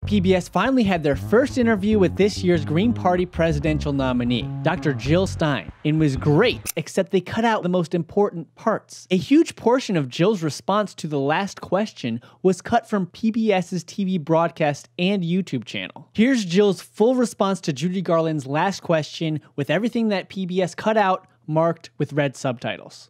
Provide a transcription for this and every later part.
PBS finally had their first interview with this year's Green Party presidential nominee, Dr. Jill Stein. It was great, except they cut out the most important parts. A huge portion of Jill's response to the last question was cut from PBS's TV broadcast and YouTube channel. Here's Jill's full response to Judy Garland's last question with everything that PBS cut out marked with red subtitles.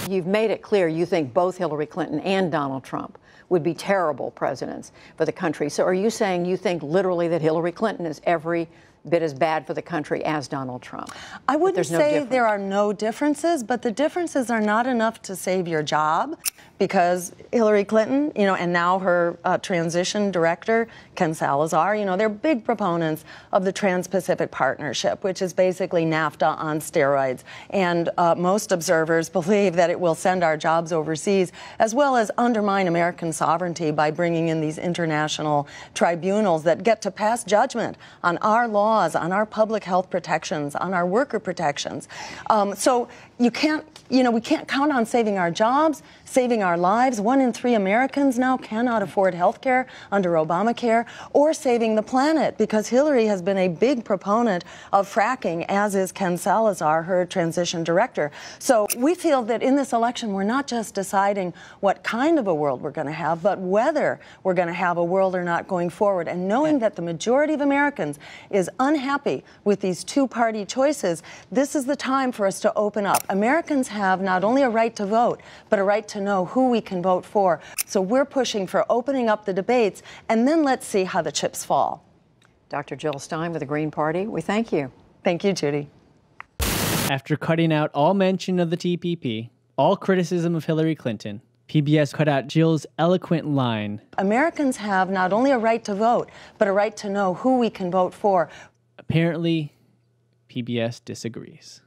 You've made it clear you think both Hillary Clinton and Donald Trump would be terrible presidents for the country. So are you saying you think literally that Hillary Clinton is every bit as bad for the country as Donald Trump? I wouldn't say there are no differences, but the differences are not enough to save your job, because Hillary Clinton, and now her transition director, Ken Salazar, they're big proponents of the Trans-Pacific Partnership, which is basically NAFTA on steroids. And most observers believe that it will send our jobs overseas, as well as undermine American sovereignty by bringing in these international tribunals that get to pass judgment on our laws, on our public health protections, on our worker protections. So we can't count on saving our jobs, saving our lives. 1 in 3 Americans now cannot afford health care under Obamacare, or saving the planet, because Hillary has been a big proponent of fracking, as is Ken Salazar, her transition director. So we feel that in this election, we're not just deciding what kind of a world we're going to have, but whether we're going to have a world or not going forward. And knowing that the majority of Americans is unhappy with these two-party choices, this is the time for us to open up. Americans have not only a right to vote, but a right to know who we can vote for. So we're pushing for opening up the debates, and then let's see how the chips fall. Dr. Jill Stein with the Green Party, we thank you. Thank you, Judy. After cutting out all mention of the TPP, all criticism of Hillary Clinton, PBS cut out Jill's eloquent line. Americans have not only a right to vote, but a right to know who we can vote for. Apparently, PBS disagrees.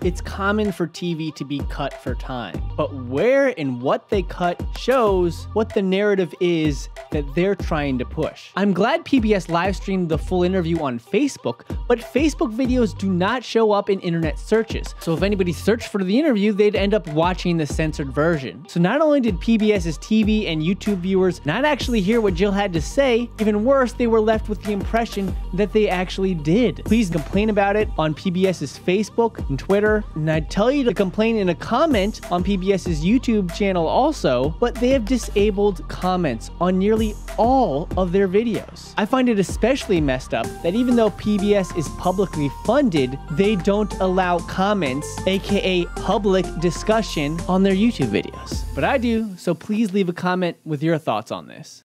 It's common for TV to be cut for time, but where and what they cut shows what the narrative is that they're trying to push. I'm glad PBS live streamed the full interview on Facebook, but Facebook videos do not show up in internet searches. So if anybody searched for the interview, they'd end up watching the censored version. So not only did PBS's TV and YouTube viewers not actually hear what Jill had to say, even worse, they were left with the impression that they actually did. Please complain about it on PBS's Facebook and Twitter. And I'd tell you to complain in a comment on PBS's YouTube channel also, but they have disabled comments on nearly all of their videos. I find it especially messed up that even though PBS is publicly funded, they don't allow comments, aka public discussion, on their YouTube videos. But I do, so please leave a comment with your thoughts on this.